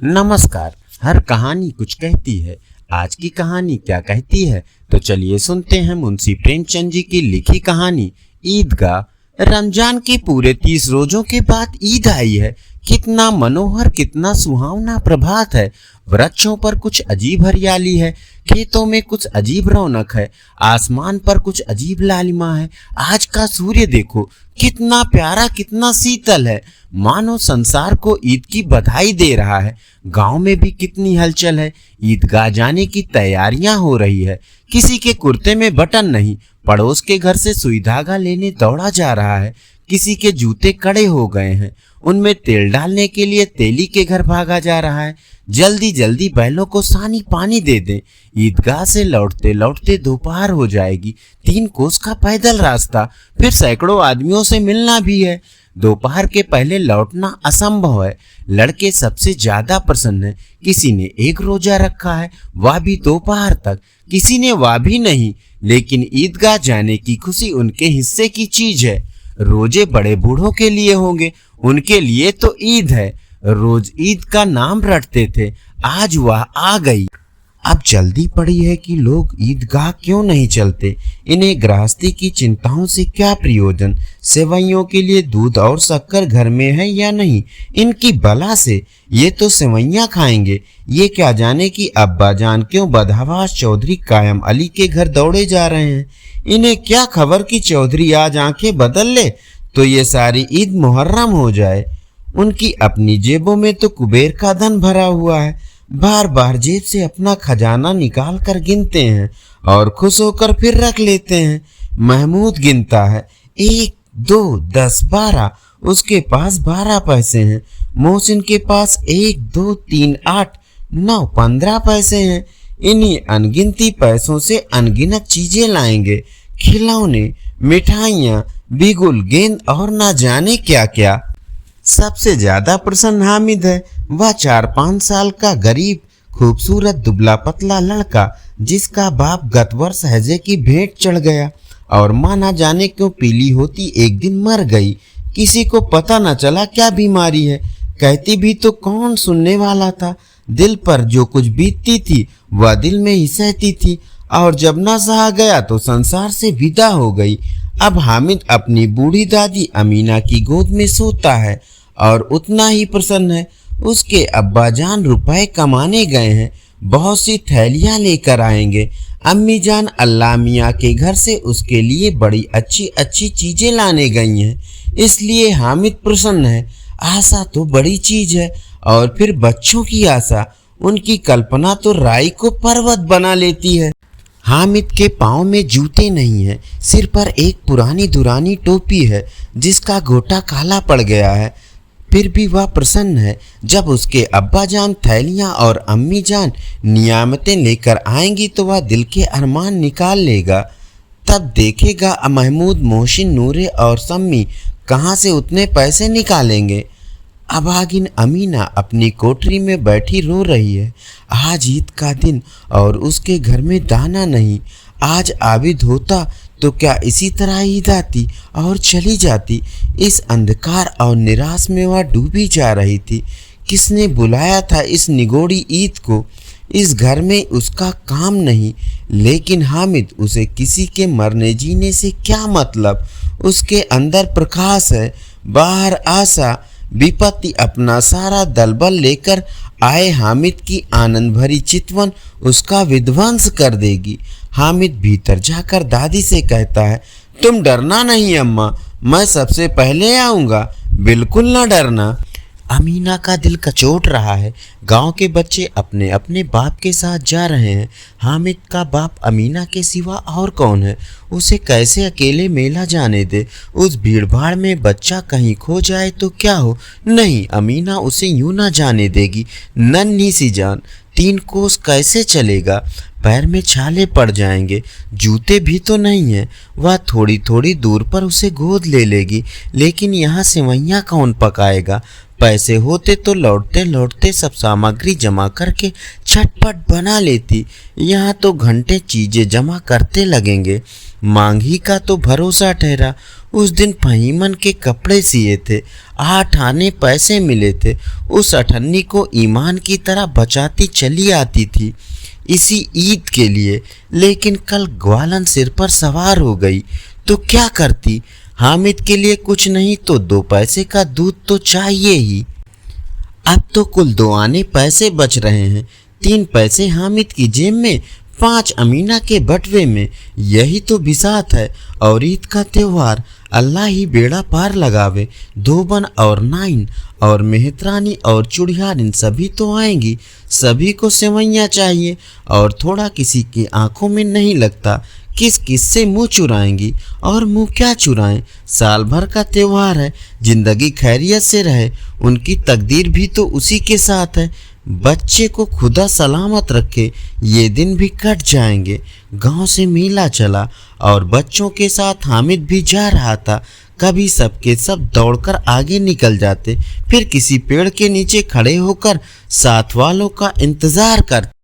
नमस्कार। हर कहानी कुछ कहती है। आज की कहानी क्या कहती है, तो चलिए सुनते हैं मुंशी प्रेमचंद जी की लिखी कहानी ईदगाह। रमजान के पूरे 30 रोजों के बाद ईद आई है। कितना मनोहर, कितना सुहावना प्रभात है। वृक्षों पर कुछ अजीब हरियाली है, खेतों में कुछ अजीब रौनक है, आसमान पर कुछ अजीब लालिमा है। आज का सूर्य देखो, कितना प्यारा, कितना शीतल है, मानो संसार को ईद की बधाई दे रहा है। गांव में भी कितनी हलचल है। ईदगाह जाने की तैयारियां हो रही है। किसी के कुर्ते में बटन नहीं, पड़ोस के घर से सुई धागा लेने दौड़ा जा रहा है। किसी के जूते कड़े हो गए हैं, उनमें तेल डालने के लिए तेली के घर भागा जा रहा है। जल्दी जल्दी बैलों को सानी पानी दे दें। ईदगाह से लौटते लौटते दोपहर हो जाएगी। 3 कोस का पैदल रास्ता, फिर सैकड़ों आदमियों से मिलना भी है। दोपहर के पहले लौटना असंभव है। लड़के सबसे ज्यादा प्रसन्न है। किसी ने 1 रोजा रखा है, वह भी दोपहर तक। किसी ने वह भी नहीं, लेकिन ईदगाह जाने की खुशी उनके हिस्से की चीज है। रोजे बड़े बूढ़ों के लिए होंगे, उनके लिए तो ईद है। रोज ईद का नाम रटते थे, आज वह आ गई। अब जल्दी पड़ी है कि लोग ईदगाह क्यों नहीं चलते। इन्हें गृहस्थी की चिंताओं से क्या प्रयोजन। सेवैयों के लिए दूध और शक्कर घर में है या नहीं, इनकी बला से। ये तो सेवैयां खाएंगे। ये क्या जाने कि अब्बा जान क्यों बदहवास चौधरी कायम अली के घर दौड़े जा रहे हैं। इन्हें क्या खबर कि चौधरी आज आंखें बदल ले तो ये सारी ईद मुहर्रम हो जाए। उनकी अपनी जेबों में तो कुबेर का धन भरा हुआ है। बार बार जेब से अपना खजाना निकाल कर गिनते हैं और खुश होकर फिर रख लेते हैं। महमूद गिनता है, 1, 2, 10, 12। उसके पास 12 पैसे हैं। मोहसिन के पास 1, 2, 3, 8, 9, 15 पैसे हैं। इन्हीं अनगिनती पैसों से अनगिनत चीजें लाएंगे। खिलौने, मिठाइयाँ, बिगुल, गेंद और ना जाने क्या क्या। सबसे ज्यादा प्रसन्न हामिद है। वह 4-5 साल का गरीब, खूबसूरत, दुबला पतला लड़का, जिसका बाप गत वर्ष हैजे की भेंट चढ़ गया और माँ ना जाने क्यों पीली होती एक दिन मर गई। किसी को पता न चला क्या बीमारी है। कहती भी तो कौन सुनने वाला था। दिल पर जो कुछ बीतती थी वह दिल में ही सहती थी, और जब न सहा गया तो संसार से विदा हो गई। अब हामिद अपनी बूढ़ी दादी अमीना की गोद में सोता है और उतना ही प्रसन्न है। उसके अब्बा जान रुपए कमाने गए हैं, बहुत सी थैलियां लेकर आएंगे। अम्मी जान अल्लाह मियाँ के घर से उसके लिए बड़ी अच्छी अच्छी चीजें लाने गई हैं, इसलिए हामिद प्रसन्न है। आशा तो बड़ी चीज है, और फिर बच्चों की आशा, उनकी कल्पना तो राई को पर्वत बना लेती है। हामिद के पाँव में जूते नहीं हैं, सिर पर एक पुरानी दुरानी टोपी है जिसका गोटा काला पड़ गया है। फिर भी वह प्रसन्न है। जब उसके अब्बा जान थैलियाँ और अम्मी जान नियामतें लेकर आएंगी तो वह दिल के अरमान निकाल लेगा। तब देखेगा महमूद, मोहसिन, नूरे और सम्मी कहाँ से उतने पैसे निकालेंगे। अभागिन अमीना अपनी कोठरी में बैठी रो रही है। आज ईद का दिन और उसके घर में दाना नहीं। आज आबिद होता तो क्या इसी तरह ईद आती और चली जाती। इस अंधकार और निराश में वह डूबी जा रही थी। किसने बुलाया था इस निगोड़ी ईद को। इस घर में उसका काम नहीं, लेकिन हामिद, उसे किसी के मरने जीने से क्या मतलब। उसके अंदर प्रकाश है, बाहर आशा। विपत्ति अपना सारा दलबल लेकर आए हामिद की आनंद भरी चितवन उसका विध्वंस कर देगी। हामिद भीतर जाकर दादी से कहता है, तुम डरना नहीं अम्मा, मैं सबसे पहले आऊँगा, बिल्कुल ना डरना। अमीना का दिल कचोट रहा है। गांव के बच्चे अपने अपने बाप के साथ जा रहे हैं। हामिद का बाप अमीना के सिवा और कौन है। उसे कैसे अकेले मेला जाने दे। उस भीड़ भाड़ में बच्चा कहीं खो जाए तो क्या हो। नहीं, अमीना उसे यूं ना जाने देगी। नन्ही सी जान, 3 कोस कैसे चलेगा। पैर में छाले पड़ जाएंगे, जूते भी तो नहीं है। वह थोड़ी थोड़ी दूर पर उसे गोद ले लेगी, लेकिन यहाँ सेवैयाँ कौन पकाएगा। पैसे होते तो लौटते लौटते सब सामग्री जमा करके झटपट बना लेती। यहाँ तो घंटे चीजें जमा करते लगेंगे। मांगी का तो भरोसा ठहरा। उस दिन फहीमन के कपड़े सिए थे, 8 आने पैसे मिले थे, उस अठन्नी को ईमान की तरह बचाती चली आती थी इसी ईद के लिए। लेकिन कल ग्वालन सिर पर सवार हो गई तो क्या करती? हामिद के लिए कुछ नहीं तो 2 पैसे का दूध तो चाहिए ही। अब तो कुल 2 आने पैसे बच रहे हैं, 3 पैसे हामिद की जेब में, 5 अमीना के बटवे में। यही तो बिसात है। और ईद का त्योहार, अल्लाह ही बेड़ा पार लगावे। धोबन और नाइन और मेहतरानी और चुड़ियार इन सभी तो आएंगी। सभी को सेवैयाँ चाहिए और थोड़ा किसी की आंखों में नहीं लगता। किस किस से मुँह चुराएंगी और मुँह क्या चुराएं? साल भर का त्योहार है, जिंदगी खैरियत से रहे, उनकी तकदीर भी तो उसी के साथ है। बच्चे को खुदा सलामत रखे, ये दिन भी कट जाएंगे। गांव से मेला चला और बच्चों के साथ हामिद भी जा रहा था। कभी सबके सब दौड़कर आगे निकल जाते, फिर किसी पेड़ के नीचे खड़े होकर साथ वालों का इंतजार करते।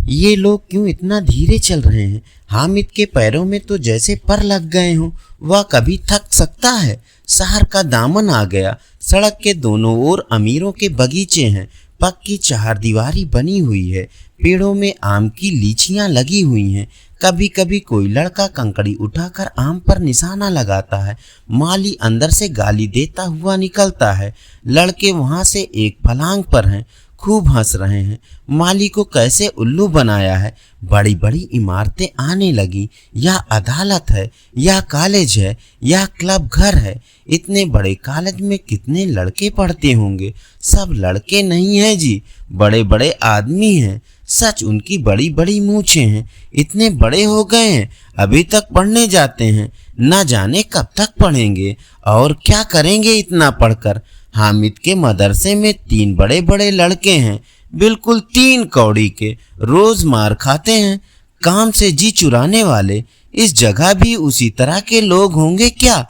ये लोग क्यों इतना धीरे चल रहे हैं? हामिद के पैरों में तो जैसे पर लग गए हों। वह कभी थक सकता है? शहर का दामन आ गया। सड़क के दोनों ओर अमीरों के बगीचे हैं, पक्की चारदीवारी बनी हुई है, पेड़ों में आम की लीचियां लगी हुई हैं। कभी कभी कोई लड़का कंकड़ी उठाकर आम पर निशाना लगाता है। माली अंदर से गाली देता हुआ निकलता है। लड़के वहां से एक फलांग पर हैं, खूब हंस रहे हैं। माली को कैसे उल्लू बनाया है। बड़ी बड़ी इमारतें आने लगी। यह अदालत है, यह कॉलेज है, यह क्लब घर है। इतने बड़े कॉलेज में कितने लड़के पढ़ते होंगे? सब लड़के नहीं हैं जी, बड़े बड़े आदमी हैं। सच उनकी बड़ी बड़ी मूछें हैं। इतने बड़े हो गए हैं, अभी तक पढ़ने जाते हैं। न जाने कब तक पढ़ेंगे और क्या करेंगे इतना पढ़कर। हामिद के मदरसे में 3 बड़े बड़े लड़के हैं, बिल्कुल 3 कौड़ी के, रोज मार खाते हैं, काम से जी चुराने वाले। इस जगह भी उसी तरह के लोग होंगे क्या?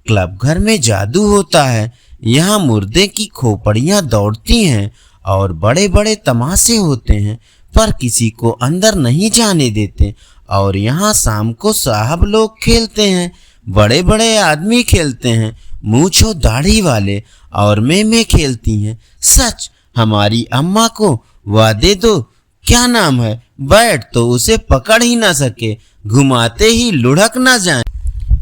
क्लब घर में जादू होता है, यहाँ मुर्दे की खोपड़ियाँ दौड़ती हैं और बड़े बड़े तमाशे होते हैं, पर किसी को अंदर नहीं जाने देते। और यहाँ शाम को साहब लोग खेलते हैं, बड़े बड़े आदमी खेलते हैं, मूंछों दाढ़ी वाले, और मैं खेलती हैं। सच हमारी अम्मा को वह दे दो, क्या नाम है, बैठ तो उसे पकड़ ही ना सके, घुमाते ही लुढ़क ना जाए।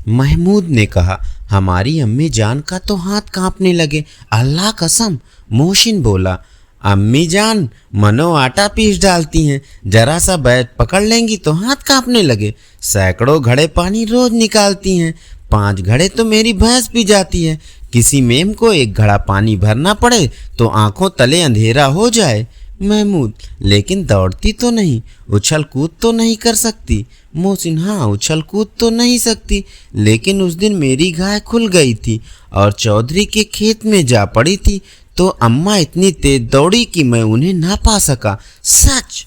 महमूद ने कहा। हमारी अम्मी जान का तो हाथ कांपने लगे। अल्लाह कसम। मोहसिन बोला। अम्मी जान मनो आटा पीस डालती हैं, जरा सा बैठ पकड़ लेंगी तो हाथ कांपने लगे। सैकड़ों घड़े पानी रोज निकालती हैं, 5 घड़े तो मेरी भैंस पी जाती है। किसी मेम को 1 घड़ा पानी भरना पड़े तो आंखों तले अंधेरा हो जाए। महमूद, लेकिन दौड़ती तो नहीं, उछल कूद तो नहीं कर सकती। मोहसिन, हाँ उछल कूद तो नहीं सकती, लेकिन उस दिन मेरी गाय खुल गई थी और चौधरी के खेत में जा पड़ी थी तो अम्मा इतनी तेज दौड़ी कि मैं उन्हें ना पा सका। सच।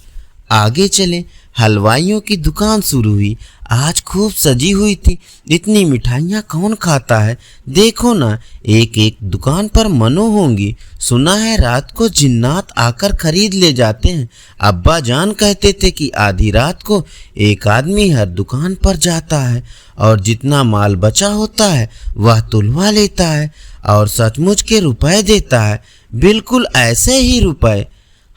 आगे चले। हलवाइयों की दुकान शुरू हुई। आज खूब सजी हुई थी। इतनी मिठाइयाँ कौन खाता है? देखो ना, एक एक दुकान पर मनो होंगी। सुना है रात को जिन्नात आकर खरीद ले जाते हैं। अब्बा जान कहते थे कि आधी रात को एक आदमी हर दुकान पर जाता है और जितना माल बचा होता है वह तुलवा लेता है और सचमुच के रुपए देता है। बिल्कुल ऐसे ही रुपए।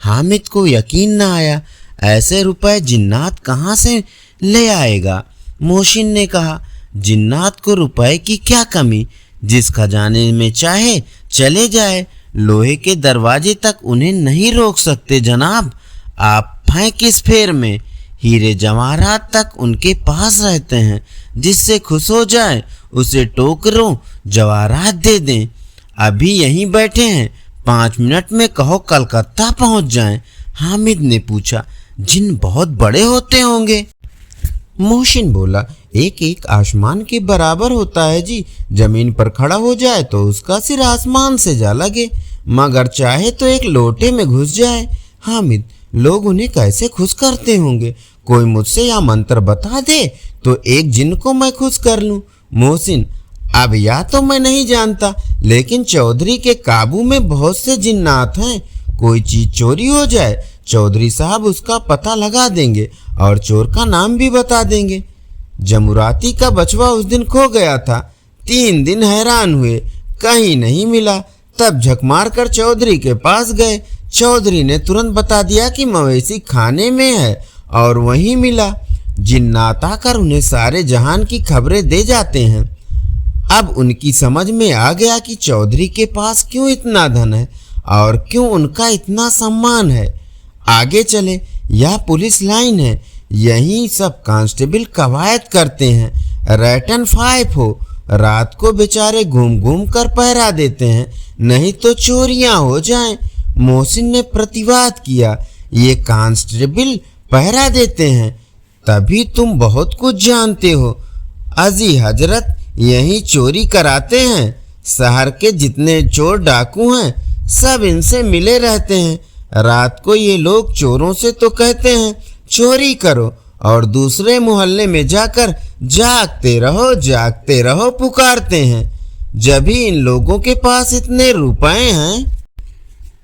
हामिद को यकीन न आया। ऐसे रुपए जिन्नात कहाँ से ले आएगा? मोहसिन ने कहा। जिन्नात को रुपए की क्या कमी, जिस खजाने में चाहे चले जाए, लोहे के दरवाजे तक उन्हें नहीं रोक सकते जनाब। आप हैं किस फेर में? हीरे जवाहरात तक उनके पास रहते हैं, जिससे खुश हो जाए उसे टोकरों जवाहरात दे दें। अभी यहीं बैठे हैं, 5 मिनट में कहो कलकत्ता पहुंच जाएं। हामिद ने पूछा। जिन बहुत बड़े होते होंगे? मोहसिन बोला। एक एक आसमान के बराबर होता है जी। जमीन पर खड़ा हो जाए तो उसका सिर आसमान से जा लगे, मगर चाहे तो एक लोटे में घुस जाए। हामिद, लोग उन्हें कैसे खुश करते होंगे? कोई मुझसे या मंत्र बता दे तो एक जिन को मैं खुश कर लूं। मोहसिन, अब या तो मैं नहीं जानता, लेकिन चौधरी के काबू में बहुत से जिन्नात हैं। कोई चीज चोरी हो जाए, चौधरी साहब उसका पता लगा देंगे और चोर का नाम भी बता देंगे। जमुराती का बचवा उस दिन खो गया था। 3 दिन हैरान हुए, कहीं नहीं मिला। तब झक मार कर चौधरी के पास गए। चौधरी ने तुरंत बता दिया कि मवेशी खाने में है और वहीं मिला। जिन्नात आकर उन्हें सारे जहान की खबरें दे जाते हैं। अब उनकी समझ में आ गया कि चौधरी के पास क्यों इतना धन है और क्यों उनका इतना सम्मान है। आगे चले, यह पुलिस लाइन है, यहीं सब कांस्टेबल कवायद करते हैं। रैट एंड फाइफ हो, रात को बेचारे घूम घूम कर पहरा देते हैं, नहीं तो चोरियां हो जाएं। मोहसिन ने प्रतिवाद किया, ये कांस्टेबल पहरा देते हैं, तभी तुम बहुत कुछ जानते हो। अजी हजरत, यही चोरी कराते हैं। शहर के जितने चोर डाकू हैं सब इनसे मिले रहते हैं। रात को ये लोग चोरों से तो कहते हैं चोरी करो और दूसरे मोहल्ले में जाकर जागते रहो पुकारते हैं। जब ही इन लोगों के पास इतने रुपए हैं।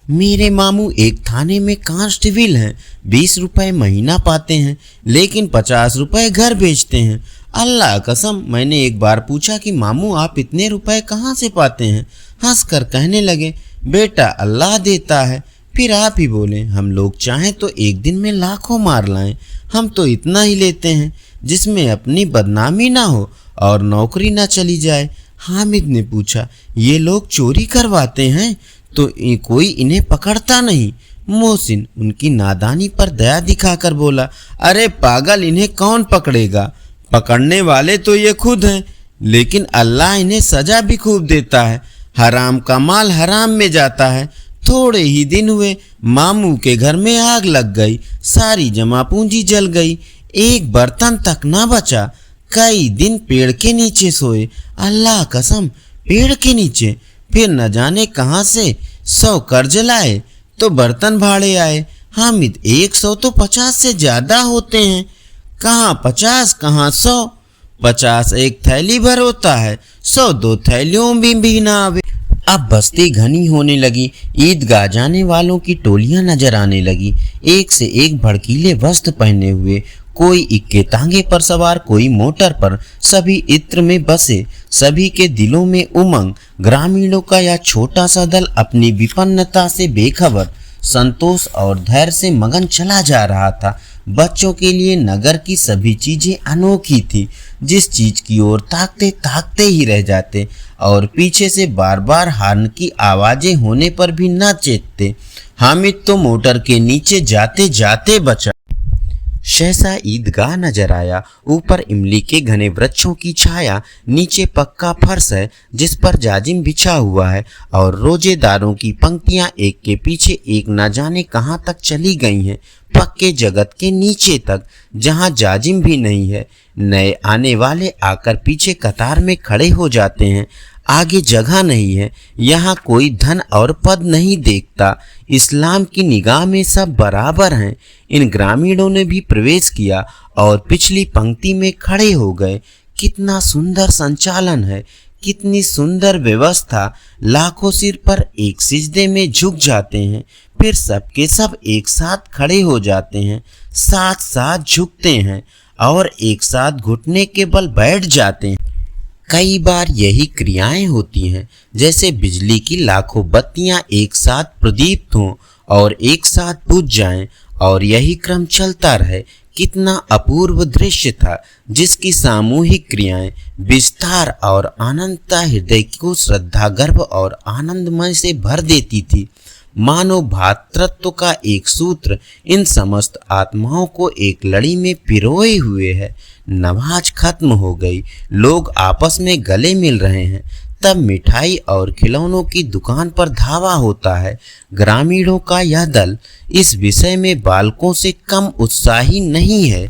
मेरे मामू एक थाने में कांस्टेबल हैं, 20 रुपए महीना पाते हैं, लेकिन 50 रुपए घर बेचते हैं। अल्लाह कसम, मैंने एक बार पूछा कि मामू आप इतने रुपए कहाँ से पाते हैं? हंसकर कहने लगे, बेटा अल्लाह देता है। फिर आप ही बोले, हम लोग चाहें तो एक दिन में लाखों मार लाएं, हम तो इतना ही लेते हैं जिसमें अपनी बदनामी ना हो और नौकरी ना चली जाए। हामिद ने पूछा, ये लोग चोरी करवाते हैं तो कोई इन्हें पकड़ता नहीं? मोहसिन उनकी नादानी पर दया दिखाकर बोला, अरे पागल, इन्हें कौन पकड़ेगा? पकड़ने वाले तो ये खुद हैं, लेकिन अल्लाह इन्हें सजा भी खूब देता है। हराम का माल हराम में जाता है। थोड़े ही दिन हुए, मामू के घर में आग लग गई, सारी जमा पूंजी जल गई, एक बर्तन तक ना बचा। कई दिन पेड़ के नीचे सोए, अल्लाह कसम पेड़ के नीचे। फिर न जाने कहाँ से 100 कर्ज लाए तो बर्तन भाड़े आए। हामिद, 100 तो 50 से ज्यादा होते हैं। कहाँ 50 कहाँ 100। 50 एक थैली भर होता है, 100 2 थैलियों में भी ना आवे। अब बस्ती घनी होने लगी, ईदगाह जाने वालों की टोलियां नजर आने लगी, एक से एक भड़कीले वस्त्र पहने हुए, कोई इक्के तांगे पर सवार, कोई मोटर पर, सभी इत्र में बसे, सभी के दिलों में उमंग। ग्रामीणों का यह छोटा सा दल अपनी विपन्नता से बेखबर, संतोष और धैर्य से मगन चला जा रहा था। बच्चों के लिए नगर की सभी चीजें अनोखी थी, जिस चीज की ओर ताकते ताकते ही रह जाते और पीछे से बार बार हॉर्न की आवाजें होने पर भी न चेतते। हामिद तो मोटर के नीचे जाते जाते बचा। सहसा ईदगाह नजर आया, ऊपर इमली के घने वृक्षों की छाया, नीचे पक्का फर्श है जिस पर जाजिम बिछा हुआ है और रोजेदारों की पंक्तियां एक के पीछे एक न जाने कहाँ तक चली गई हैं, पक्के जगत के नीचे तक, जहाँ जाजिम भी नहीं है। नए आने वाले आकर पीछे कतार में खड़े हो जाते हैं। आगे जगह नहीं है, यहाँ कोई धन और पद नहीं देखता। इस्लाम की निगाह में सब बराबर हैं। इन ग्रामीणों ने भी प्रवेश किया और पिछली पंक्ति में खड़े हो गए। कितना सुंदर संचालन है, कितनी सुंदर व्यवस्था। लाखों सिर पर एक सिजदे में झुक जाते हैं, फिर सबके सब एक साथ खड़े हो जाते हैं, साथ साथ झुकते हैं और एक साथ घुटने के बल बैठ जाते हैं। कई बार यही क्रियाएं होती हैं जैसे बिजली की लाखों बत्तियां एक साथ प्रदीप्त हों और एक साथ बुझ जाएं और यही क्रम चलता रहे। कितना अपूर्व दृश्य था, जिसकी सामूहिक क्रियाएं विस्तार और आनंदता हृदय को श्रद्धा गर्भ और आनंदमय से भर देती थी। मानो भातृत्व का एक सूत्र इन समस्त आत्माओं को एक लड़ी में पिरोए हुए है। नमाज खत्म हो गई, लोग आपस में गले मिल रहे हैं। तब मिठाई और खिलौनों की दुकान पर धावा होता है। ग्रामीणों का यह दल इस विषय में बालकों से कम उत्साही नहीं है।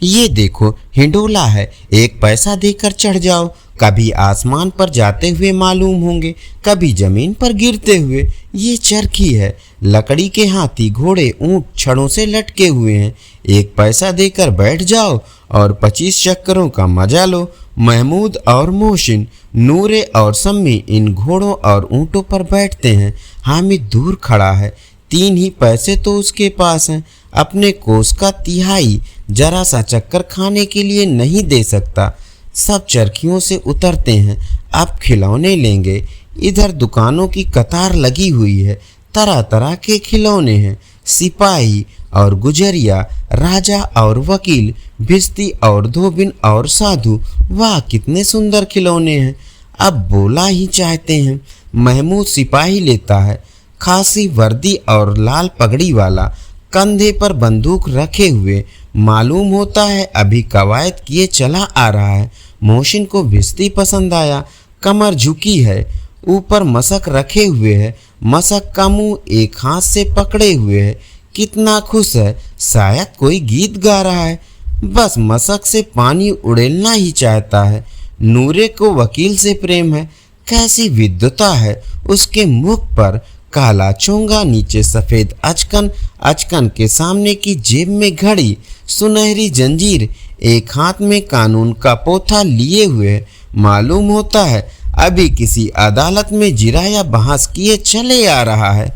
ये देखो, हिंडोला है, 1 पैसा देकर चढ़ जाओ। कभी आसमान पर जाते हुए मालूम होंगे, कभी जमीन पर गिरते हुए। ये चरखी है, लकड़ी के हाथी, घोड़े, ऊंट छड़ों से लटके हुए हैं। 1 पैसा देकर बैठ जाओ और 25 चक्करों का मजा लो। महमूद और मोहसिन, नूरे और सम्मी इन घोड़ों और ऊंटों पर बैठते हैं। हामिद दूर खड़ा है, 3 ही पैसे तो उसके पास हैं। अपने कोस का 1/3 जरा सा चक्कर खाने के लिए नहीं दे सकता। सब चरखियों से उतरते हैं, अब खिलौने लेंगे। इधर दुकानों की कतार लगी हुई है, तरह तरह के खिलौने हैं। सिपाही और गुजरिया, राजा और वकील, भिश्ती और धोबिन और साधु, वाह कितने सुंदर खिलौने हैं। अब बोला ही चाहते हैं। महमूद सिपाही लेता है, खासी वर्दी और लाल पगड़ी वाला, कंधे पर बंदूक रखे हुए, मालूम होता है अभी कवायद किए चला आ रहा है। मोहसिन को भिश्ती पसंद आया, कमर झुकी है, ऊपर मशक रखे हुए है, मशक का मुंह एक हाथ से पकड़े हुए है, कितना खुश है, शायद कोई गीत गा रहा है। बस मशक से पानी उड़ेलना ही चाहता है। नूरे को वकील से प्रेम है, कैसी विद्वता है उसके मुख पर। काला चोंगा, नीचे सफेद अचकन, अचकन के सामने की जेब में घड़ी, सुनहरी जंजीर, एक हाथ में कानून का पोथा लिए हुए, मालूम होता है अभी किसी अदालत में जिराया बहस किए चले आ रहा है।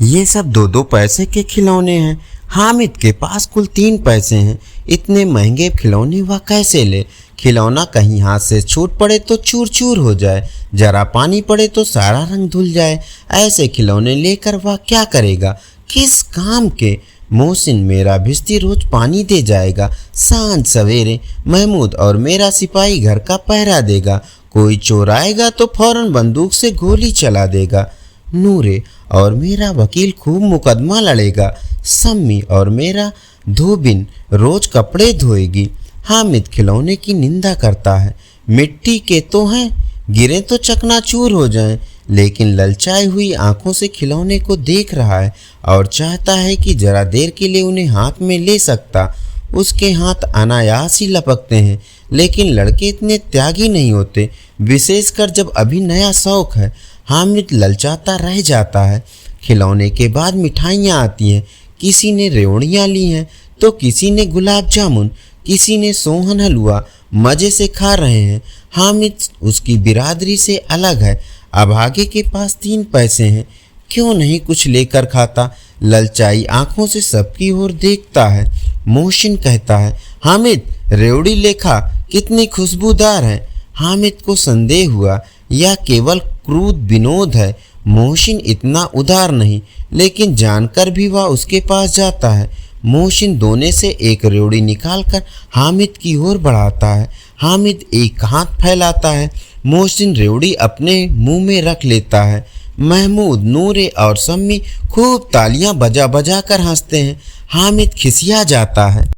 ये सब 2-2 पैसे के खिलौने हैं। हामिद के पास कुल 3 पैसे हैं। इतने महंगे खिलौने वह कैसे ले? खिलौना कहीं हाथ से छूट पड़े तो चूर चूर हो जाए, जरा पानी पड़े तो सारा रंग धुल जाए। ऐसे खिलौने लेकर वह क्या करेगा, किस काम के? मोहसिन मेरा भिश्ती रोज पानी दे जाएगा, सांझ सवेरे महमूद और मेरा सिपाही घर का पहरा देगा, कोई चोर आएगा तो फौरन बंदूक से गोली चला देगा। नूरे और मेरा वकील खूब मुकदमा लड़ेगा, सम्मी और मेरा धोबिन रोज कपड़े धोएगी। हामिद खिलौने की निंदा करता है, मिट्टी के तो हैं, गिरे तो चकनाचूर हो जाएं, लेकिन ललचाई हुई आंखों से खिलौने को देख रहा है और चाहता है कि जरा देर के लिए उन्हें हाथ में ले सकता। उसके हाथ अनायास ही लपकते हैं, लेकिन लड़के इतने त्यागी नहीं होते, विशेषकर जब अभी नया शौक है। हामिद ललचाता रह जाता है। खिलौने के बाद मिठाइयाँ आती हैं। किसी ने रेवड़ियाँ ली हैं तो किसी ने गुलाब जामुन, किसी ने सोहन हलवा, मज़े से खा रहे हैं। हामिद उसकी बिरादरी से अलग है। अभागे के पास 3 पैसे हैं, क्यों नहीं कुछ लेकर खाता? ललचाई आंखों से सबकी ओर देखता है। मोहसिन कहता है, हामिद रेवड़ी लेखा, कितनी खुशबूदार है। हामिद को संदेह हुआ यह केवल क्रूर विनोद है। मोहसिन इतना उदार नहीं, लेकिन जानकर भी वह उसके पास जाता है। मोहसिन दोने से एक रेवड़ी निकालकर हामिद की ओर बढ़ाता है। हामिद एक हाथ फैलाता है। मोहसिन रेवड़ी अपने मुंह में रख लेता है। महमूद, नूरे और सम्मी खूब तालियां बजा बजा कर हंसते हैं। हामिद खिसिया जाता है।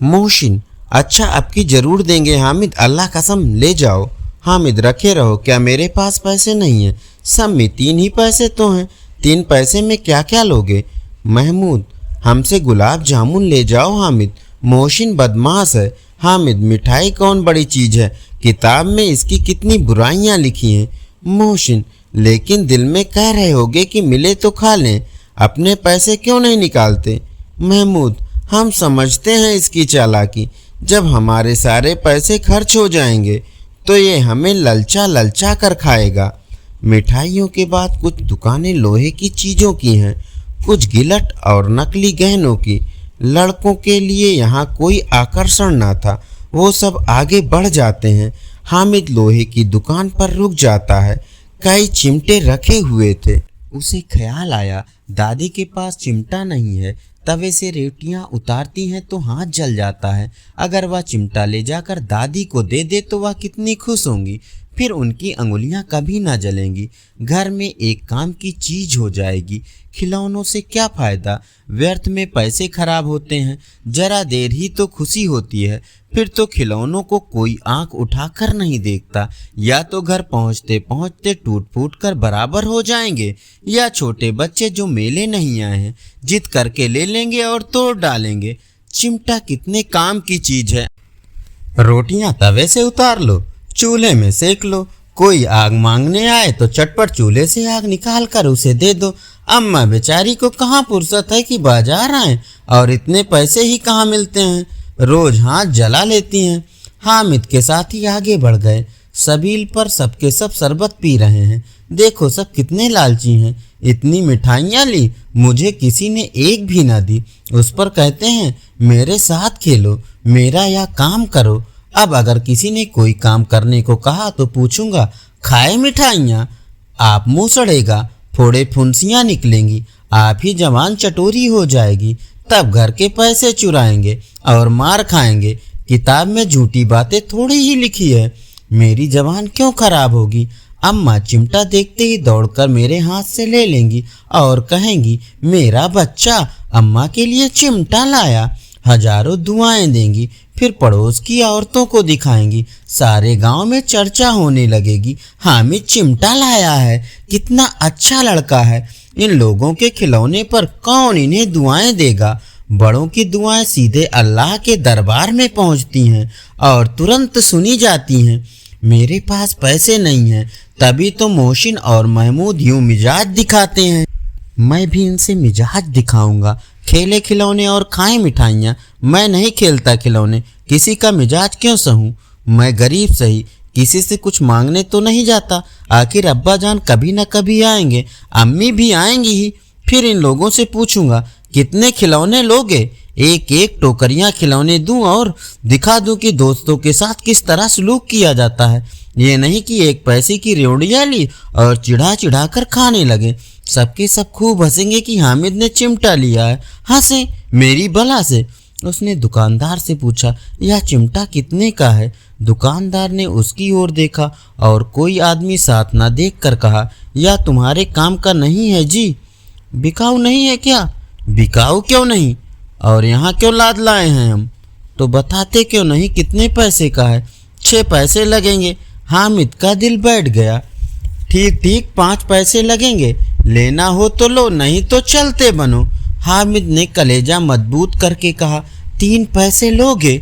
मोहसिन, अच्छा अब की जरूर देंगे हामिद, अल्लाह कसम ले जाओ। हामिद, रखे रहो, क्या मेरे पास पैसे नहीं हैं? सम्मी, 3 ही पैसे तो हैं, 3 पैसे में क्या क्या लोगे? महमूद, हमसे गुलाब जामुन ले जाओ हामिद। मोहसिन बदमाश है। हामिद, मिठाई कौन बड़ी चीज़ है, किताब में इसकी कितनी बुराइयां लिखी हैं। मोहसिन, लेकिन दिल में कह रहे होगे कि मिले तो खा लें, अपने पैसे क्यों नहीं निकालते? महमूद, हम समझते हैं इसकी चालाकी, जब हमारे सारे पैसे खर्च हो जाएंगे तो ये हमें ललचा ललचा कर खाएगा। मिठाइयों के बाद कुछ दुकानें लोहे की चीज़ों की हैं, कुछ गिलट और नकली गहनों की। लड़कों के लिए यहाँ कोई आकर्षण ना था, वो सब आगे बढ़ जाते हैं। हामिद लोहे की दुकान पर रुक जाता है। कई चिमटे रखे हुए थे। उसे ख्याल आया दादी के पास चिमटा नहीं है, तवे से रोटियां उतारती हैं तो हाथ जल जाता है। अगर वह चिमटा ले जाकर दादी को दे दे तो वह कितनी खुश होंगी, फिर उनकी अंगुलियां कभी ना जलेंगी। घर में एक काम की चीज हो जाएगी। खिलौनों से क्या फ़ायदा, व्यर्थ में पैसे खराब होते हैं। जरा देर ही तो खुशी होती है, फिर तो खिलौनों को कोई आंख उठाकर नहीं देखता। या तो घर पहुंचते पहुंचते टूट फूट कर बराबर हो जाएंगे, या छोटे बच्चे जो मेले नहीं आए हैं जिद करके ले लेंगे और तोड़ डालेंगे। चिमटा कितने काम की चीज है। रोटियां तवे से उतार लो, चूल्हे में सेक लो, कोई आग मांगने आए तो चटपट चूल्हे से आग निकाल कर उसे दे दो। अम्मा बेचारी को कहाँ फुर्सत है कि बाजार आए, और इतने पैसे ही कहाँ मिलते हैं, रोज हाथ जला लेती हैं। हामिद के साथ ही आगे बढ़ गए। सबील पर सबके सब शरबत पी रहे हैं। देखो सब कितने लालची हैं, इतनी मिठाइयाँ ली, मुझे किसी ने एक भी ना दी। उस पर कहते हैं मेरे साथ खेलो, मेरा या काम करो। अब अगर किसी ने कोई काम करने को कहा तो पूछूंगा खाए मिठाइयाँ, आप मुंह सड़ेगा, फोड़े फुंसियाँ निकलेंगी, आप ही जवान चटोरी हो जाएगी, तब घर के पैसे चुराएंगे और मार खाएंगे। किताब में झूठी बातें थोड़ी ही लिखी है, मेरी जवान क्यों खराब होगी। अम्मा चिमटा देखते ही दौड़कर मेरे हाथ से ले लेंगी और कहेंगी, मेरा बच्चा अम्मा के लिए चिमटा लाया। हजारों दुआएं देंगी, फिर पड़ोस की औरतों को दिखाएंगी, सारे गांव में चर्चा होने लगेगी, हामिद चिमटा लाया है, कितना अच्छा लड़का है। इन लोगों के खिलौने पर कौन इन्हें दुआएं देगा। बड़ों की दुआएं सीधे अल्लाह के दरबार में पहुंचती हैं और तुरंत सुनी जाती हैं। मेरे पास पैसे नहीं हैं, तभी तो मोहसिन और महमूद यूं मिजाज दिखाते हैं। मैं भी इनसे मिजाज दिखाऊंगा, खेले खिलौने और खाएं मिठाइयाँ। मैं नहीं खेलता खिलौने, किसी का मिजाज क्यों सहूँ। मैं गरीब सही, किसी से कुछ मांगने तो नहीं जाता। आखिर अब्बा जान कभी न कभी आएंगे, अम्मी भी आएंगी ही। फिर इन लोगों से पूछूंगा, कितने खिलौने लोगे। एक एक टोकरियाँ खिलौने दूं और दिखा दूं कि दोस्तों के साथ किस तरह सलूक किया जाता है। ये नहीं कि एक पैसे की रेवड़ियाँ ली और चिढ़ा चिढ़ा कर खाने लगे। सबके सब खूब हंसेंगे कि हामिद ने चिमटा लिया है। हंसे मेरी भला से। उसने दुकानदार से पूछा, यह चिमटा कितने का है। दुकानदार ने उसकी ओर देखा और कोई आदमी साथ ना देख कर कहा, यह तुम्हारे काम का नहीं है जी। बिकाऊ नहीं है क्या। बिकाऊ क्यों नहीं, और यहाँ क्यों लाद लाए हैं हम। तो बताते क्यों नहीं कितने पैसे का है। 6 पैसे लगेंगे। हामिद का दिल बैठ गया। ठीक ठीक 5 पैसे लगेंगे, लेना हो तो लो, नहीं तो चलते बनो। हामिद ने कलेजा मजबूत करके कहा, 3 पैसे लोगे।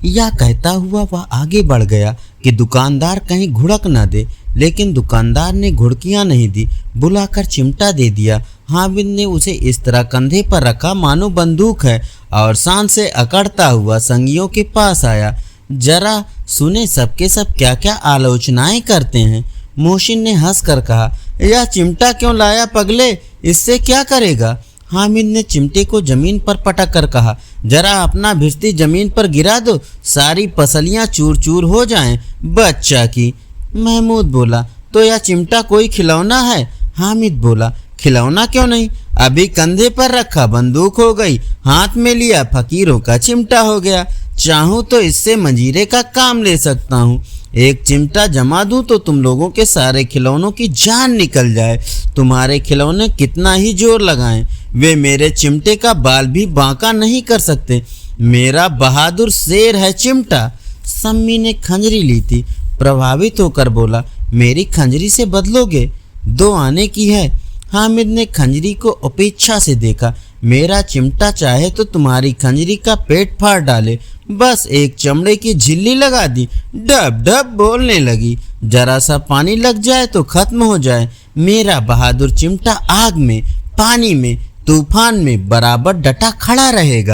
यह कहता हुआ वह आगे बढ़ गया कि दुकानदार कहीं घुड़क न दे, लेकिन दुकानदार ने घुड़कियां नहीं दी, बुलाकर चिमटा दे दिया। हामिद ने उसे इस तरह कंधे पर रखा मानो बंदूक है और शान से अकड़ता हुआ संगियों के पास आया। जरा सुने सबके सब क्या क्या आलोचनाएं करते हैं। मोहसिन ने हंसकर कहा, यह चिमटा क्यों लाया पगले, इससे क्या करेगा। हामिद ने चिमटे को जमीन पर पटक कर कहा, जरा अपना भिश्ती जमीन पर गिरा दो, सारी पसलियां चूर चूर हो जाएं, बच्चा की। महमूद बोला, तो यह चिमटा कोई खिलौना है। हामिद बोला, खिलौना क्यों नहीं, अभी कंधे पर रखा बंदूक हो गई, हाथ में लिया फकीरों का चिमटा हो गया। चाहूँ तो इससे मंजीरे का काम ले सकता हूँ। एक चिमटा जमा दूं तो तुम लोगों के सारे खिलौनों की जान निकल जाए। तुम्हारे खिलौने कितना ही जोर लगाएं, वे मेरे चिमटे का बाल भी बांका नहीं कर सकते। मेरा बहादुर शेर है चिमटा। सम्मी ने खंजरी ली थी, प्रभावित होकर बोला, मेरी खंजरी से बदलोगे, 2 आने की है। हामिद ने खंजरी को उपेक्षा से देखा, मेरा चिमटा चाहे तो तुम्हारी खंजरी का पेट फाड़ डाले, बस एक चमड़े की झिल्ली लगा दी, डब डब बोलने लगी। जरा सा पानी लग जाए तो खत्म हो जाए। मेरा बहादुर चिमटा आग में, पानी में, तूफान में बराबर डटा खड़ा रहेगा।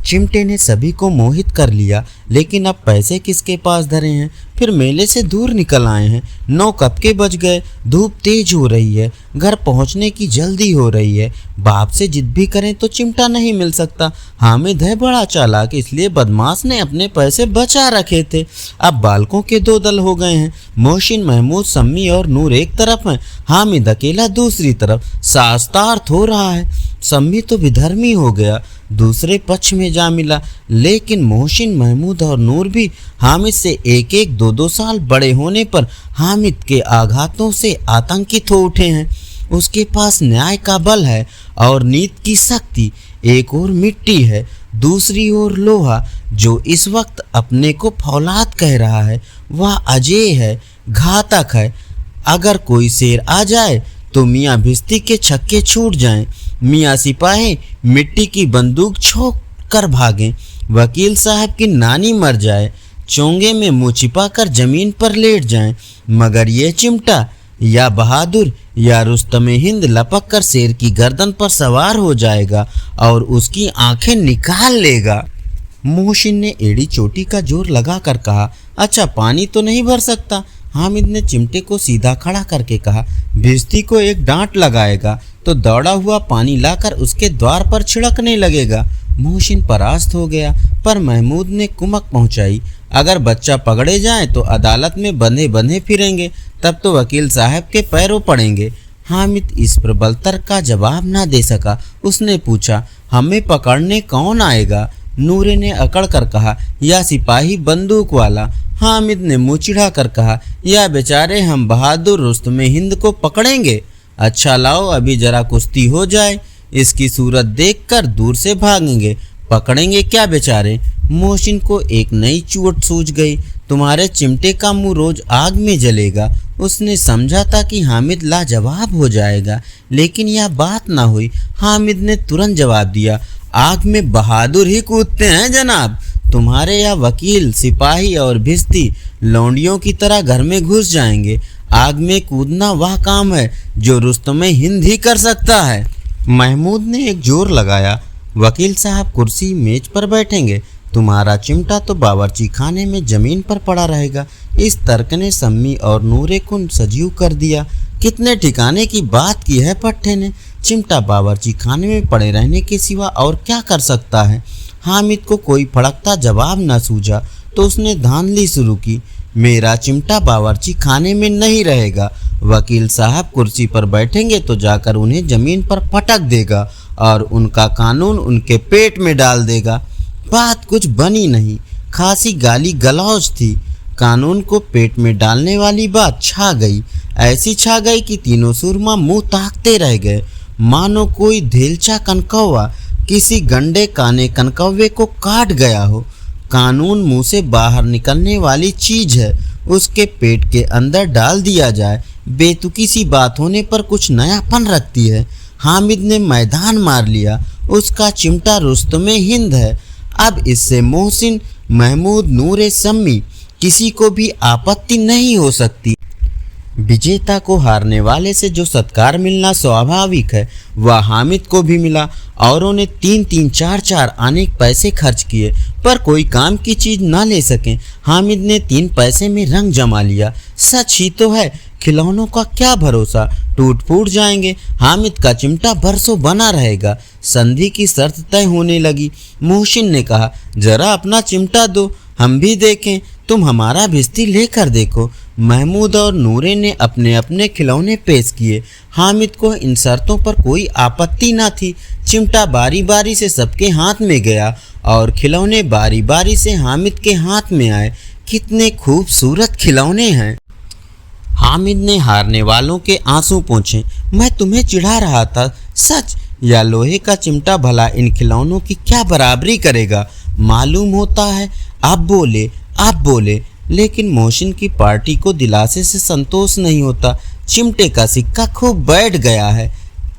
चिमटे ने सभी को मोहित कर लिया, लेकिन अब पैसे किसके पास धरे हैं। फिर मेले से दूर निकल आए हैं। 9 कब के बज गए, धूप तेज हो रही है, घर पहुंचने की जल्दी हो रही है। बाप से जिद भी करें तो चिमटा नहीं मिल सकता। हामिद है बड़ा चालाक, इसलिए बदमाश ने अपने पैसे बचा रखे थे। अब बालकों के 2 दल हो गए हैं। मोहसिन, महमूद, सम्मी और नूर एक तरफ हैं, हामिद अकेला दूसरी तरफ। शास्त्रार्थ हो रहा है। सम्मी तो विधर्मी हो गया, दूसरे पक्ष में जा मिला, लेकिन मोहसिन, महमूद और नूर भी हामिद से 1-1, 2-2 साल बड़े होने पर हामिद के आघातों से आतंकित हो उठे हैं। उसके पास न्याय का बल है और नीति की शक्ति। एक ओर मिट्टी है, दूसरी ओर लोहा, जो इस वक्त अपने को फौलाद कह रहा है। वह अजेय है, घातक है। अगर कोई शेर आ जाए तो मियाँ भिश्ती के छक्के छूट जाएं, मियाँ सिपाही मिट्टी की बंदूक छोड़ कर भागें, वकील साहब की नानी मर जाए, चोंगे में मुँह छिपाकर जमीन पर लेट जाएं, मगर ये चिमटा या बहादुर या रुस्तम हिंद लपक कर शेर की गर्दन पर सवार हो जाएगा और उसकी आंखें निकाल लेगा। मोहसिन ने एड़ी चोटी का जोर लगा कर कहा, अच्छा पानी तो नहीं भर सकता। हामिद ने चिमटे को सीधा खड़ा करके कहा, भिश्ती को एक डांट लगाएगा तो दौड़ा हुआ पानी लाकर उसके द्वार पर छिड़कने लगेगा। मोहसिन परास्त हो गया, पर महमूद ने कुमक पहुंचाई। अगर बच्चा पकड़े जाए तो अदालत में बंधे बंधे फिरेंगे, तब तो वकील साहब के पैरों पड़ेंगे। हामिद इस प्रबल तर्क का जवाब ना दे सका। उसने पूछा, हमें पकड़ने कौन आएगा? नूरे ने अकड़ कर कहा, या सिपाही बंदूक वाला। हामिद ने मुँह चिढ़ा कर कहा, या बेचारे हम बहादुर रुस्तम हिंद को पकड़ेंगे। अच्छा लाओ, अभी जरा कुश्ती हो जाए, इसकी सूरत देखकर दूर से भागेंगे। पकड़ेंगे क्या बेचारे? मोहसिन को एक नई चोट सूझ गई। तुम्हारे चिमटे का मुंह रोज आग में जलेगा। उसने समझा था कि हामिद लाजवाब हो जाएगा, लेकिन यह बात ना हुई। हामिद ने तुरंत जवाब दिया, आग में बहादुर ही कूदते हैं जनाब। तुम्हारे यहाँ वकील, सिपाही और भिस्ती लौंडियों की तरह घर में घुस जाएंगे। आग में कूदना वह काम है जो रुस्तम हिंद ही कर सकता है। महमूद ने एक जोर लगाया, वकील साहब कुर्सी मेज पर बैठेंगे, तुम्हारा चिमटा तो बावर्ची खाने में जमीन पर पड़ा रहेगा। इस तर्क ने सम्मी और नूरे को सजीव कर दिया। कितने ठिकाने की बात की है पट्टे ने। चिमटा बावर्ची खाने में पड़े रहने के सिवा और क्या कर सकता है? हामिद को कोई फड़कता जवाब न सूझा तो उसने धांधली शुरू की, मेरा चिमटा बावर्ची खाने में नहीं रहेगा। वकील साहब कुर्सी पर बैठेंगे तो जाकर उन्हें जमीन पर पटक देगा और उनका कानून उनके पेट में डाल देगा। बात कुछ बनी नहीं, खासी गाली गलौज थी। कानून को पेट में डालने वाली बात छा गई। ऐसी छा गई कि तीनों सुरमा मुंह ताकते रह गए, मानो कोई धेलचा कनकौवा किसी गंडे काने कनकौवे को काट गया हो। कानून मुंह से बाहर निकलने वाली चीज है, उसके पेट के अंदर डाल दिया जाए बेतुकी सी बात होने पर कुछ नयापन रखती है। हामिद ने मैदान मार लिया। उसका चिमटा रुस्तम हिंद है। अब इससे मोहसिन, महमूद, नूरे, सम्मी किसी को भी आपत्ति नहीं हो सकती। विजेता को हारने वाले से जो सत्कार मिलना स्वाभाविक है, वह हामिद को भी मिला। औरों ने 3-3, 4-4 आने पैसे खर्च किए, पर कोई काम की चीज ना ले सके। हामिद ने 3 पैसे में रंग जमा लिया। सच ही तो है, खिलौनों का क्या भरोसा, टूट फूट जाएंगे। हामिद का चिमटा बरसों बना रहेगा। संधि की शर्त तय होने लगी। मोहसिन ने कहा, जरा अपना चिमटा दो, हम भी देखें। तुम हमारा भिस्ती लेकर देखो। महमूद और नूरे ने अपने अपने खिलौने पेश किए। हामिद को इन शर्तों पर कोई आपत्ति न थी। चिमटा बारी बारी से सबके हाथ में गया और खिलौने बारी बारी से हामिद के हाथ में आए। कितने खूबसूरत खिलौने हैं। हामिद ने हारने वालों के आंसू पोंछे। मैं तुम्हें चिढ़ा रहा था, सच। या लोहे का चिमटा भला इन खिलौनों की क्या बराबरी करेगा? मालूम होता है। आप बोले, लेकिन मोहसिन की पार्टी को दिलासे से संतोष नहीं होता। चिमटे का सिक्का खूब बैठ गया है।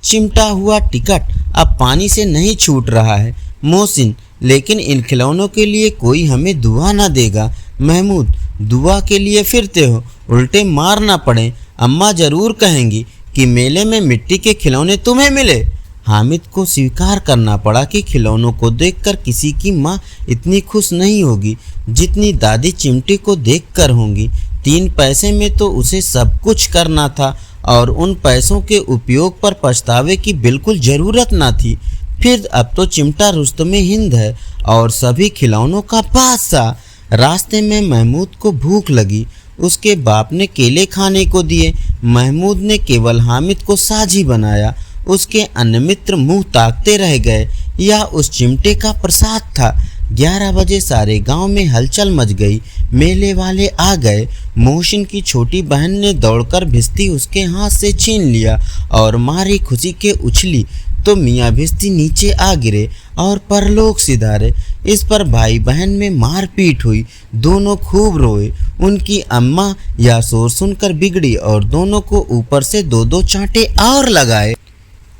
चिमटा हुआ टिकट अब पानी से नहीं छूट रहा है। मोहसिन, लेकिन इन खिलौनों के लिए कोई हमें दुआ ना देगा। महमूद, दुआ के लिए फिरते हो, उल्टे मार ना पड़े। अम्मा जरूर कहेंगी कि मेले में मिट्टी के खिलौने तुम्हें मिले। हामिद को स्वीकार करना पड़ा कि खिलौनों को देखकर किसी की माँ इतनी खुश नहीं होगी जितनी दादी चिमटे को देखकर होंगी। 3 पैसे में तो उसे सब कुछ करना था और उन पैसों के उपयोग पर पछतावे की बिल्कुल ज़रूरत ना थी। फिर अब तो चिमटा रुस्तम हिंद है और सभी खिलौनों का बादशाह। रास्ते में महमूद को भूख लगी। उसके बाप ने केले खाने को दिए। महमूद ने केवल हामिद को साझी बनाया। उसके अन्य मित्र मुंह ताकते रह गए। यह उस चिमटे का प्रसाद था। 11 बजे सारे गांव में हलचल मच गई। मेले वाले आ गए। मोहसिन की छोटी बहन ने दौड़कर भिस्ती उसके हाथ से छीन लिया और मारी खुशी के उछली तो मियाँ भिस्ती नीचे आ गिरे और परलोक सिधारे। इस पर भाई बहन में मारपीट हुई। दोनों खूब रोए। उनकी अम्मा यह शोर सुनकर बिगड़ी और दोनों को ऊपर से 2-2 चांटे और लगाए।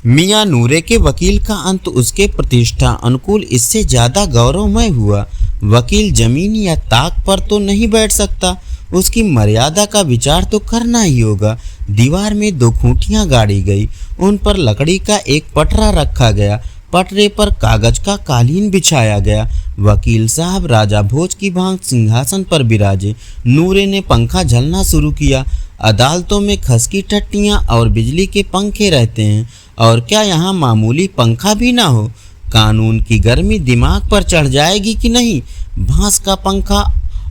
मियाँ नूरे के वकील का अंत उसके प्रतिष्ठा अनुकूल इससे ज़्यादा गौरवमय हुआ। वकील जमीन या ताक पर तो नहीं बैठ सकता, उसकी मर्यादा का विचार तो करना ही होगा। दीवार में 2 खूंटियाँ गाड़ी गई, उन पर लकड़ी का एक पटरा रखा गया। पटरे पर कागज का कालीन बिछाया गया। वकील साहब राजा भोज की भांति सिंहासन पर बिराजे। नूरे ने पंखा झलना शुरू किया। अदालतों में खसकी टट्टियाँ और बिजली के पंखे रहते हैं, और क्या यहाँ मामूली पंखा भी ना हो? कानून की गर्मी दिमाग पर चढ़ जाएगी कि नहीं। बांस का पंखा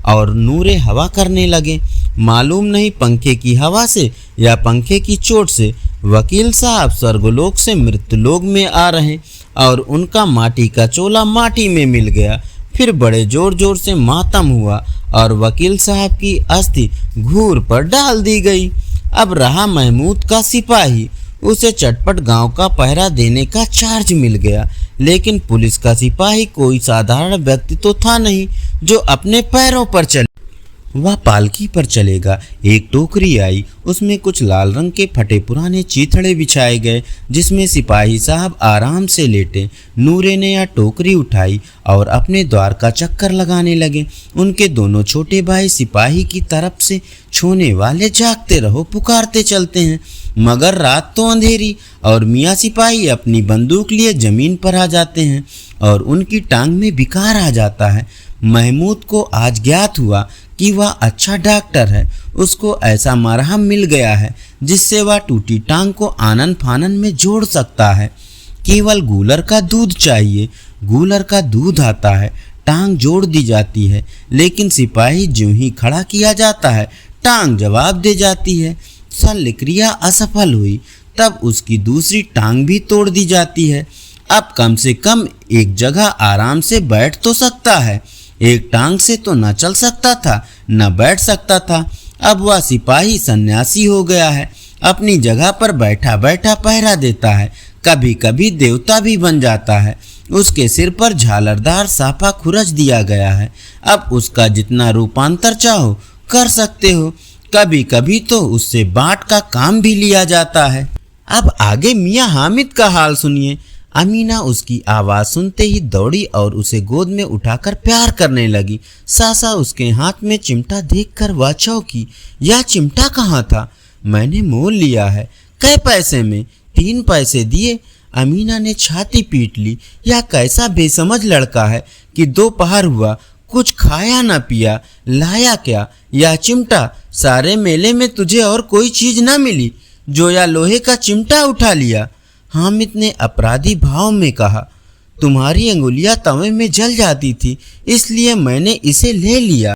और नूरे हवा करने लगे। मालूम नहीं पंखे की हवा से या पंखे की चोट से वकील साहब स्वर्गलोक से मृत्युलोक में आ रहे और उनका माटी का चोला माटी में मिल गया। फिर बड़े जोर जोर से मातम हुआ और वकील साहब की अस्थि घूर पर डाल दी गई। अब रहा महमूद का सिपाही। उसे चटपट गांव का पहरा देने का चार्ज मिल गया, लेकिन पुलिस का सिपाही कोई साधारण व्यक्ति तो था नहीं जो अपने पैरों पर चले। वह पालकी पर चलेगा। एक टोकरी आई, उसमें कुछ लाल रंग के फटे पुराने चीथड़े बिछाए गए जिसमें सिपाही साहब आराम से लेटे। नूरे ने यह टोकरी उठाई और अपने द्वार का चक्कर लगाने लगे। उनके दोनों छोटे भाई सिपाही की तरफ से छूने वाले जागते रहो पुकारते चलते हैं, मगर रात तो अंधेरी और मियाँ सिपाही अपनी बंदूक लिए जमीन पर आ जाते हैं और उनकी टांग में विकार आ जाता है। महमूद को आज ज्ञात हुआ कि वह अच्छा डॉक्टर है। उसको ऐसा मरहम मिल गया है जिससे वह टूटी टांग को आनन फानन में जोड़ सकता है। केवल गूलर का दूध चाहिए। गूलर का दूध आता है, टांग जोड़ दी जाती है, लेकिन सिपाही ज्यों ही खड़ा किया जाता है टांग जवाब दे जाती है। शल्यक्रिया असफल हुई, तब उसकी दूसरी टांग भी तोड़ दी जाती है। अब कम से कम एक जगह आराम से बैठ तो सकता है। एक टांग से तो न चल सकता था न बैठ सकता था। अब वह सिपाही सन्यासी हो गया है, अपनी जगह पर बैठा बैठा पहरा देता है, कभी कभी देवता भी बन जाता है। उसके सिर पर झालरदार साफा खुरच दिया गया है। अब उसका जितना रूपांतर चाहो कर सकते हो। कभी कभी तो उससे बाट का काम भी लिया जाता है। अब आगे मियाँ हामिद का हाल सुनिए। अमीना उसकी आवाज़ सुनते ही दौड़ी और उसे गोद में उठाकर प्यार करने लगी। सासा उसके हाथ में चिमटा देखकर वह चौंकी। यह चिमटा कहाँ था? मैंने मोल लिया है। कै पैसे में? 3 पैसे दिए। अमीना ने छाती पीट ली। यह कैसा बेसमझ लड़का है कि दोपहर हुआ कुछ खाया न पिया, लाया क्या? यह चिमटा। सारे मेले में तुझे और कोई चीज न मिली जो या लोहे का चिमटा उठा लिया। हामिद ने अपराधी भाव में कहा, तुम्हारी अंगुलियां तवे में जल जाती थी इसलिए मैंने इसे ले लिया।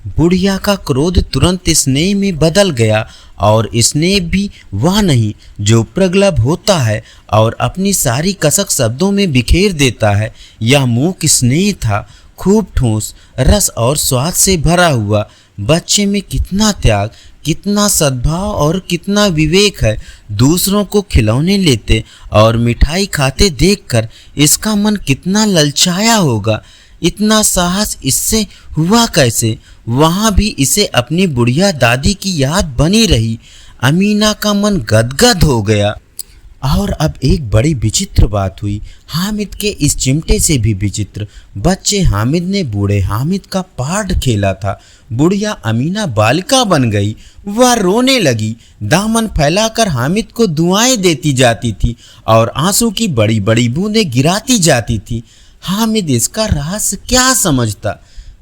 बुढ़िया का क्रोध तुरंत स्नेह में बदल गया और स्नेह भी वह नहीं जो प्रगल्भ होता है और अपनी सारी कसक शब्दों में बिखेर देता है। यह मूक स्नेह था, खूब ठोस, रस और स्वाद से भरा हुआ। बच्चे में कितना त्याग, कितना सद्भाव और कितना विवेक है। दूसरों को खिलौने लेते और मिठाई खाते देखकर इसका मन कितना ललचाया होगा। इतना साहस इससे हुआ कैसे? वहाँ भी इसे अपनी बुढ़िया दादी की याद बनी रही। अमीना का मन गदगद हो गया। और अब एक बड़ी विचित्र बात हुई, हामिद के इस चिमटे से भी विचित्र। बच्चे हामिद ने बूढ़े हामिद का पार्ट खेला था। बुढ़िया अमीना बालिका बन गई। वह रोने लगी, दामन फैलाकर हामिद को दुआएं देती जाती थी और आंसू की बड़ी बड़ी बूंदें गिराती जाती थी। हामिद इसका रहस्य क्या समझता?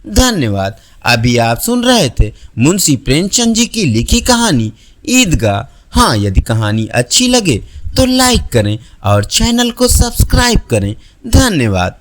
धन्यवाद। अभी आप सुन रहे थे मुंशी प्रेमचंद जी की लिखी कहानी ईदगाह। हाँ, यदि कहानी अच्छी लगे तो लाइक करें और चैनल को सब्सक्राइब करें। धन्यवाद।